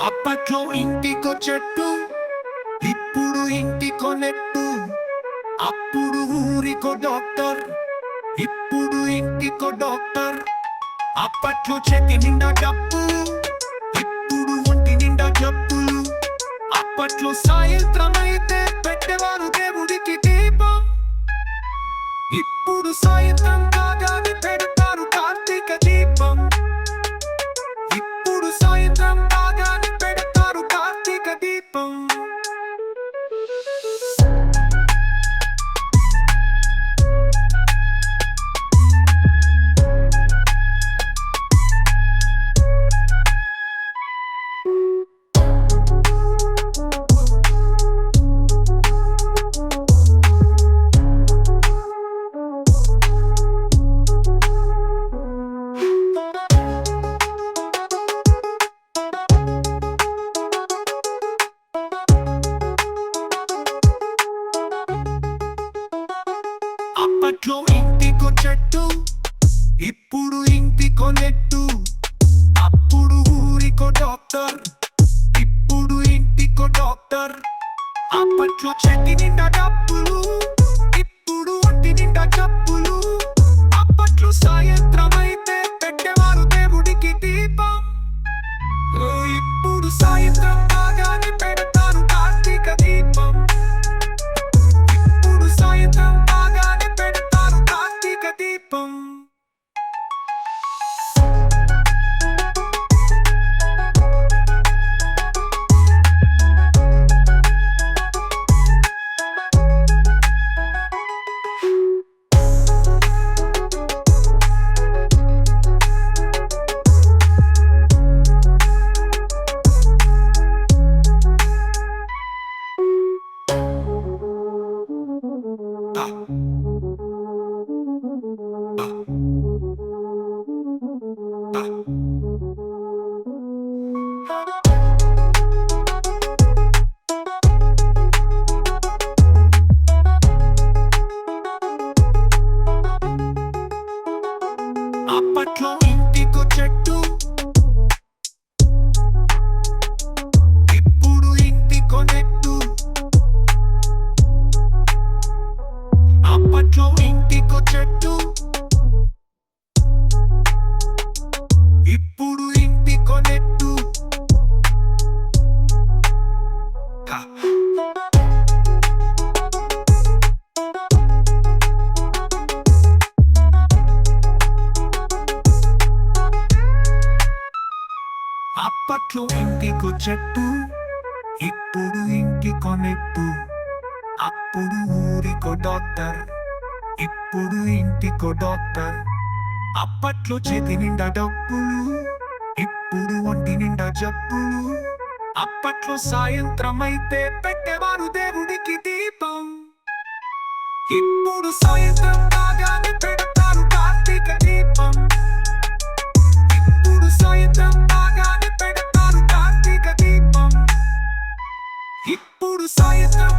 అప్పట్లో ఇంటికో చెట్టు, ఇప్పుడు ఇంటికో నెట్టు. అప్పుడు ఊరికో డాక్టర్, ఇప్పుడు ఇంటికో డాక్టర్. అప్పట్లో చేతి నిండా డబ్బు, ఇప్పుడు ఒంటి నిండా జబ్బులు. అప్పట్లో సాయంత్రం అయితే పెట్టేవారు దేవుడికి దీపం, ఇప్పుడు సాయంత్రం కాగానే పెడతారు కార్తీక దీపం. ఇప్పుడు సాయంత్రం కాగానే పెడతారు కార్తీక దీపం. అప్పట్లో ఇంటికో చెట్టు, ఇప్పుడు ఇంటికో నెట్టు. అప్పుడు ఊరికో డాక్టర్, ఇప్పుడు ఇంటికో డాక్టర్. అప్పట్లో చెట్టి నిండా డబ్బులు, ఇప్పుడు ఒంటి నిండా జబ్బులు. అప్పట్లో సాయంత్రం అయితే పెట్టేవారు దేవుడికి దీపం, ఇప్పుడు సాయంత్రం కాగానే పెడతారు కార్తీక దీపం. ఇప్పుడు సాయంత్రం కాగానే పెడతారు కార్తీక దీపం. అప్పట్లో ఇంటికో చెట్టు, ఇప్పుడు ఇంటికో నెట్టు. అప్పట్లో ఇంటికో చెట్టు, ఇప్పుడు ఇంటికో నెట్టు. అప్పట్లో ఇంటికో చెట్టు, ఇప్పుడు ఇంటికో నెట్టు. అప్పుడు ఊరికో డాక్టర్, ఇప్పుడు ఇంటికో డాక్టర్. అప్పట్లో చేతి నిండా డబ్బులు, ఇప్పుడు ఒంటి నిండా జబ్బులు. అప్పట్లో సాయంత్రం అయితే పెట్టేవారు దేవుడికి దీపం, ఇప్పుడు సాయంత్రం కాగానే పెడతారు కార్తీక దీపం. ఇప్పుడు సాయంత్రం కాగానే పెడతారు కార్తీక దీపం. ఇప్పుడు సాయంత్రం